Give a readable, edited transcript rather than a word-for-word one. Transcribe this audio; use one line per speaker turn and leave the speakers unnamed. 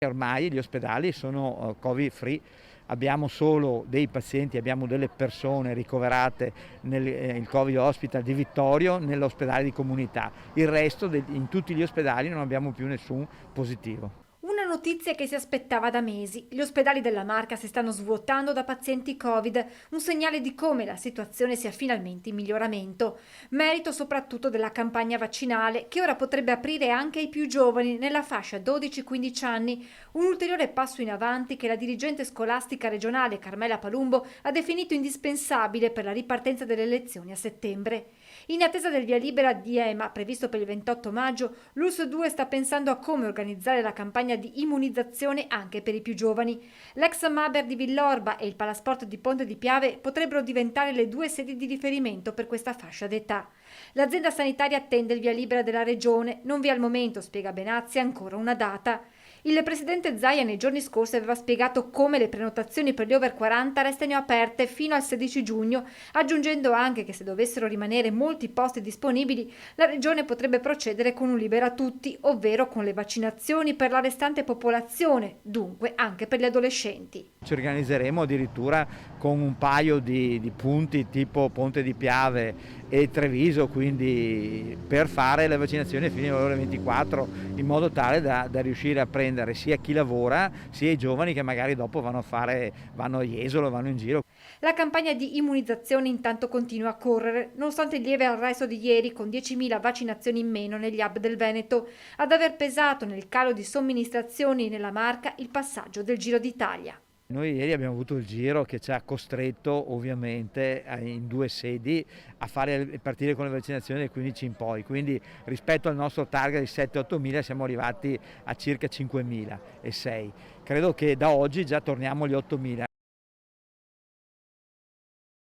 Ormai gli ospedali sono Covid free, abbiamo solo dei pazienti, abbiamo delle persone ricoverate nel Covid Hospital di Vittorio, nell'ospedale di comunità. Il resto, in tutti gli ospedali non abbiamo più nessun positivo.
Una notizia che si aspettava da mesi. Gli ospedali della Marca si stanno svuotando da pazienti Covid, un segnale di come la situazione sia finalmente in miglioramento. Merito soprattutto della campagna vaccinale, che ora potrebbe aprire anche ai più giovani nella fascia 12-15 anni, un ulteriore passo in avanti che la dirigente scolastica regionale Carmela Palumbo ha definito indispensabile per la ripartenza delle lezioni a settembre. In attesa del via libera di EMA, previsto per il 28 maggio, l'ULSS 2 sta pensando a come organizzare la campagna di immunizzazione anche per i più giovani. L'ex Maber di Villorba e il Palasport di Ponte di Piave potrebbero diventare le due sedi di riferimento per questa fascia d'età. L'azienda sanitaria attende il via libera della regione, non vi è al momento, spiega Benazzi, ancora una data. Il presidente Zaia nei giorni scorsi aveva spiegato come le prenotazioni per gli over 40 restano aperte fino al 16 giugno, aggiungendo anche che se dovessero rimanere molti posti disponibili, la regione potrebbe procedere con un libera tutti, ovvero con le vaccinazioni per la restante popolazione, dunque anche per gli adolescenti.
Ci organizzeremo addirittura con un paio di punti tipo Ponte di Piave e Treviso, quindi per fare le vaccinazioni fino alle ore 24, in modo tale da riuscire a prendere sia chi lavora sia i giovani che magari dopo vanno a Jesolo, vanno in giro.
La campagna di immunizzazione intanto continua a correre, nonostante il lieve arresto di ieri con 10.000 vaccinazioni in meno negli hub del Veneto, ad aver pesato nel calo di somministrazioni nella Marca il passaggio del Giro d'Italia.
Noi ieri abbiamo avuto il giro che ci ha costretto ovviamente in due sedi a fare partire con le vaccinazioni dal 15 in poi, quindi rispetto al nostro target di 7-8 mila siamo arrivati a circa 5.006. Credo che da oggi già torniamo agli 8.000.